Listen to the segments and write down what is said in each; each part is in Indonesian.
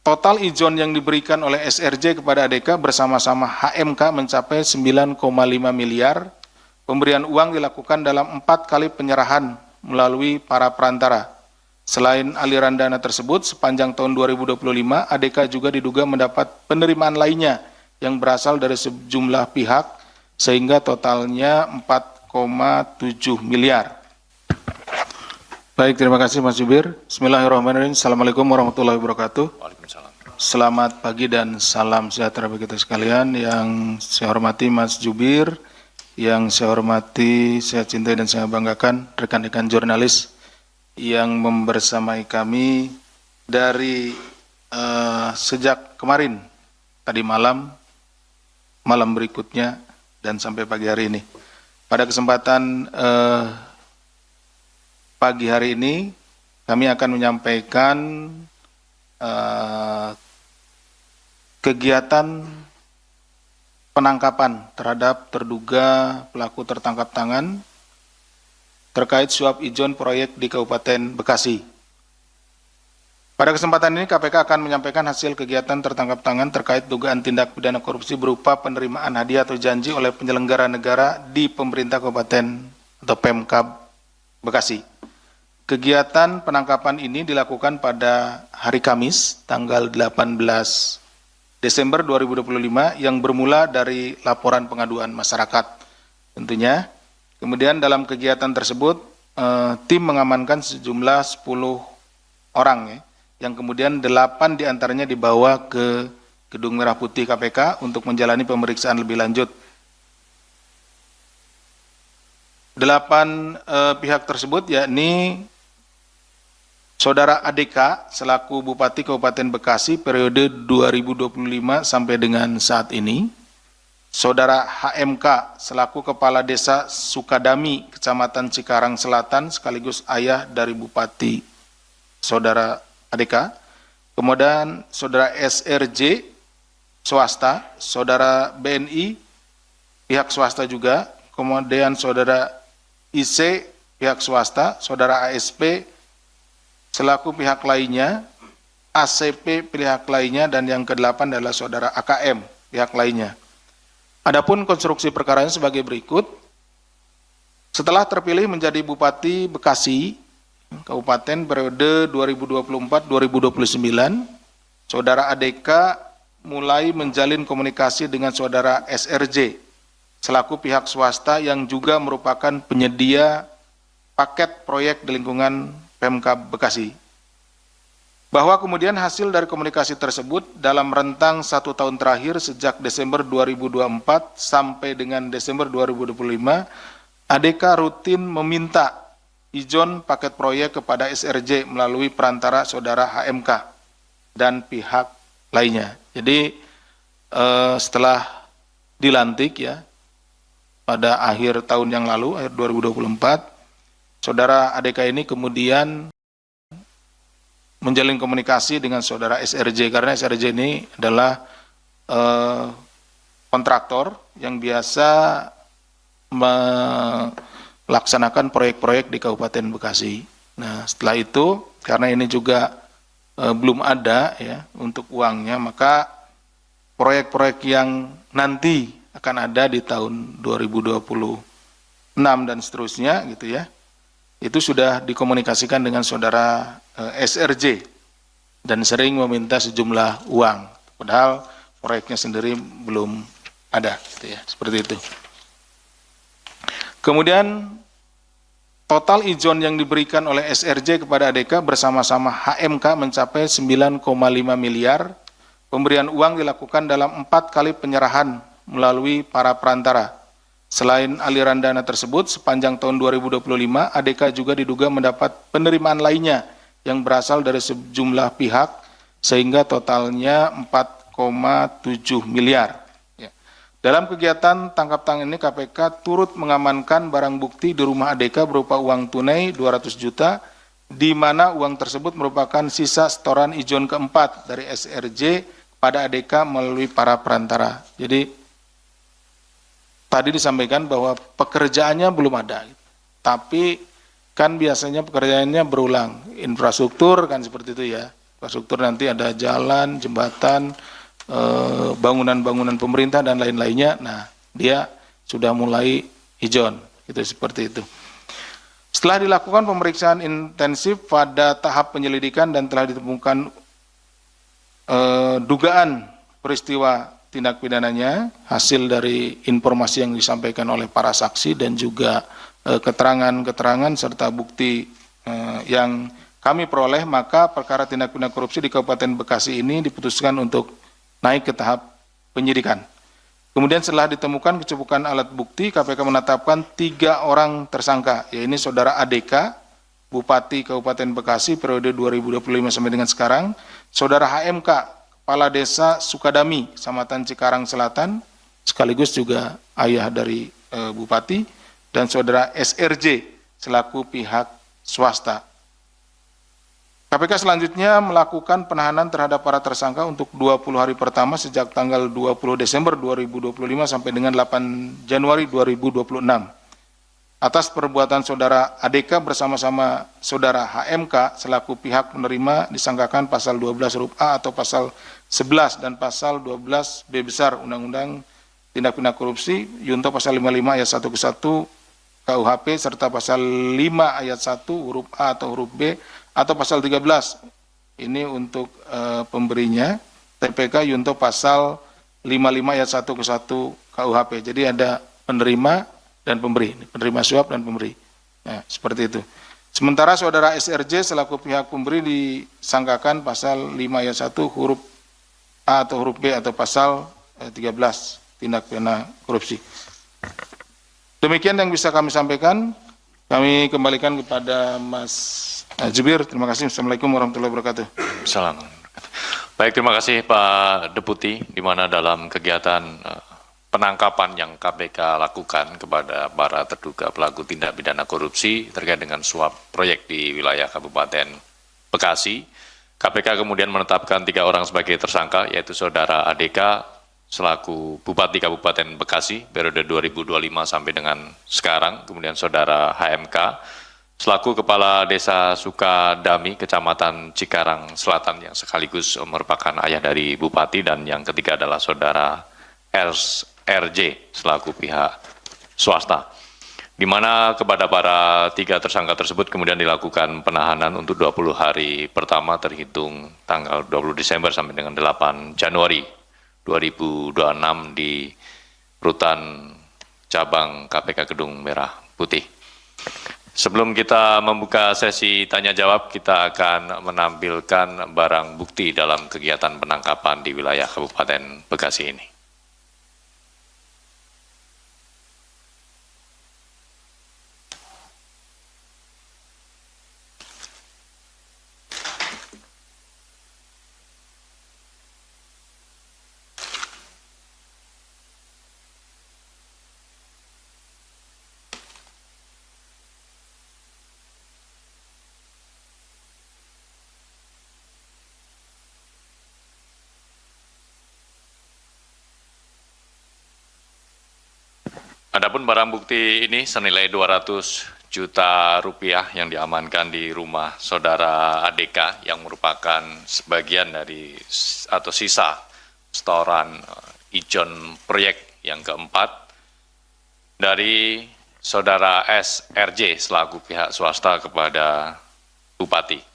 Total ijon yang diberikan oleh SRJ kepada ADK bersama-sama HMK mencapai 9,5 miliar. Pemberian uang dilakukan dalam 4 kali penyerahan melalui para perantara. Selain aliran dana tersebut, sepanjang tahun 2025, ADK juga diduga mendapat penerimaan lainnya yang berasal dari sejumlah pihak, sehingga totalnya 4,7 miliar. Baik, terima kasih Mas Jubir. Bismillahirrahmanirrahim. Assalamualaikum warahmatullahi wabarakatuh. Waalaikumsalam. Selamat pagi dan salam sejahtera bagi kita sekalian. Yang saya hormati Mas Jubir, yang saya hormati, saya cintai dan saya banggakan rekan-rekan jurnalis yang membersamai kami dari sejak kemarin, tadi malam berikutnya, dan sampai pagi hari ini. Pada kesempatan pagi hari ini, kami akan menyampaikan kegiatan penangkapan terhadap terduga pelaku tertangkap tangan terkait suap ijon proyek di Kabupaten Bekasi. Pada kesempatan ini, KPK akan menyampaikan hasil kegiatan tertangkap tangan terkait dugaan tindak pidana korupsi berupa penerimaan hadiah atau janji oleh penyelenggara negara di pemerintah Kabupaten atau Pemkab Bekasi. Kegiatan penangkapan ini dilakukan pada hari Kamis, tanggal 18 Desember 2025, yang bermula dari laporan pengaduan masyarakat tentunya. Kemudian dalam kegiatan tersebut, tim mengamankan sejumlah 10 orang, yang kemudian 8 diantaranya dibawa ke Gedung Merah Putih KPK untuk menjalani pemeriksaan lebih lanjut. 8 pihak tersebut yakni Saudara ADK selaku Bupati Kabupaten Bekasi periode 2025 sampai dengan saat ini, Saudara HMK selaku Kepala Desa Sukadami, Kecamatan Cikarang Selatan, sekaligus ayah dari Bupati Saudara ADK, kemudian Saudara SRJ swasta, Saudara BNI pihak swasta juga, kemudian Saudara IC pihak swasta, Saudara ASP selaku pihak lainnya, ACP pihak lainnya, dan yang ke-8 adalah Saudara AKM pihak lainnya. Adapun konstruksi perkaranya sebagai berikut. Setelah terpilih menjadi Bupati Bekasi Kabupaten periode 2024-2029, Saudara ADK mulai menjalin komunikasi dengan Saudara SRJ selaku pihak swasta yang juga merupakan penyedia paket proyek di lingkungan Pemkab Bekasi. Bahwa kemudian hasil dari komunikasi tersebut dalam rentang 1 tahun terakhir sejak Desember 2024 sampai dengan Desember 2025, ADK rutin meminta ijon paket proyek kepada SRJ melalui perantara Saudara HMK dan pihak lainnya. Jadi setelah dilantik ya pada akhir tahun yang lalu, akhir 2024, Saudara ADK ini kemudian menjalin komunikasi dengan Saudara SRJ, karena SRJ ini adalah kontraktor yang biasa melaksanakan proyek-proyek di Kabupaten Bekasi. Nah, setelah itu, karena ini juga belum ada ya untuk uangnya, maka proyek-proyek yang nanti akan ada di tahun 2026 dan seterusnya gitu ya, itu sudah dikomunikasikan dengan Saudara SRJ dan sering meminta sejumlah uang, padahal proyeknya sendiri belum ada, gitu ya, seperti itu. Kemudian total ijon yang diberikan oleh SRJ kepada ADK bersama-sama HMK mencapai 9,5 miliar. Pemberian uang dilakukan dalam 4 kali penyerahan melalui para perantara. Selain aliran dana tersebut, sepanjang tahun 2025, ADK juga diduga mendapat penerimaan lainnya yang berasal dari sejumlah pihak, sehingga totalnya 4,7 miliar. Ya. Dalam kegiatan tangkap tangan ini, KPK turut mengamankan barang bukti di rumah ADK berupa uang tunai 200 juta, di mana uang tersebut merupakan sisa setoran ijon keempat dari SRJ pada ADK melalui para perantara. Jadi, tadi disampaikan bahwa pekerjaannya belum ada, tapi kan biasanya pekerjaannya berulang, infrastruktur kan seperti itu ya, Infrastruktur nanti ada jalan, jembatan, bangunan-bangunan pemerintah dan lain-lainnya. Nah, dia sudah mulai ijon, gitu seperti itu. Setelah dilakukan pemeriksaan intensif pada tahap penyelidikan dan telah ditemukan dugaan peristiwa tindak pidananya, hasil dari informasi yang disampaikan oleh para saksi dan juga keterangan-keterangan serta bukti yang kami peroleh, maka perkara tindak pidana korupsi di Kabupaten Bekasi ini diputuskan untuk naik ke tahap penyidikan. Kemudian setelah ditemukan kecukupan alat bukti, KPK menetapkan 3 orang tersangka, yaitu Saudara ADK, Bupati Kabupaten Bekasi periode 2025 sampai dengan sekarang, Saudara HMK, Kepala Desa Sukadami, Kecamatan Cikarang Selatan, sekaligus juga ayah dari Bupati, dan Saudara SRJ selaku pihak swasta. KPK selanjutnya melakukan penahanan terhadap para tersangka untuk 20 hari pertama sejak tanggal 20 Desember 2025 sampai dengan 8 Januari 2026. Atas perbuatan Saudara ADK bersama-sama Saudara HMK selaku pihak penerima disangkakan pasal 12 huruf A atau pasal 11 dan pasal 12 B besar Undang-Undang Tindak Pidana Korupsi, Yunto pasal 55 ayat 1 ke 1 KUHP serta pasal 5 ayat 1 huruf A atau huruf B atau pasal 13. Ini untuk pemberinya, TPK Yunto pasal 55 ayat 1 ke 1 KUHP. Jadi ada penerima dan pemberi, penerima suap dan pemberi. Nah, seperti itu. Sementara Saudara SRJ selaku pihak pemberi disangkakan pasal 5 ayat 1 huruf A atau huruf B atau pasal 13 tindak pidana korupsi. Demikian yang bisa kami sampaikan. Kami kembalikan kepada Mas Jubir. Terima kasih. Assalamualaikum warahmatullahi wabarakatuh. Assalamualaikum. Baik, terima kasih Pak Deputi, di mana dalam kegiatan penangkapan yang KPK lakukan kepada para terduga pelaku tindak pidana korupsi terkait dengan suap proyek di wilayah Kabupaten Bekasi, KPK kemudian menetapkan 3 orang sebagai tersangka, yaitu Saudara ADK selaku Bupati Kabupaten Bekasi periode 2025 sampai dengan sekarang, kemudian Saudara HMK selaku Kepala Desa Sukadami, Kecamatan Cikarang Selatan yang sekaligus merupakan ayah dari Bupati, dan yang ketiga adalah Saudara RJ selaku pihak swasta. Di mana kepada para 3 tersangka tersebut kemudian dilakukan penahanan untuk 20 hari pertama terhitung tanggal 20 Desember sampai dengan 8 Januari 2026 di Rutan Cabang KPK Gedung Merah Putih. Sebelum kita membuka sesi tanya jawab, kita akan menampilkan barang bukti dalam kegiatan penangkapan di wilayah Kabupaten Bekasi ini. Adapun barang bukti ini senilai 200 juta rupiah yang diamankan di rumah Saudara ADK yang merupakan sebagian dari atau sisa setoran ijon proyek yang keempat dari Saudara SRJ selaku pihak swasta kepada Bupati.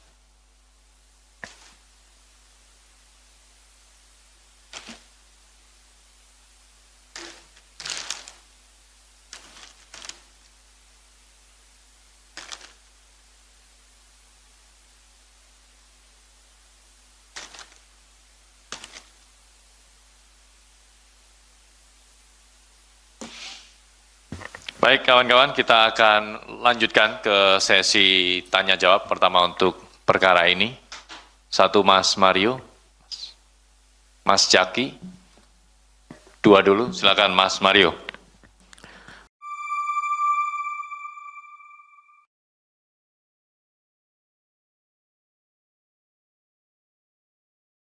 Baik kawan-kawan, kita akan lanjutkan ke sesi tanya jawab pertama untuk perkara ini. 1 Mas Mario, Mas Jaki, 2 dulu, silakan Mas Mario.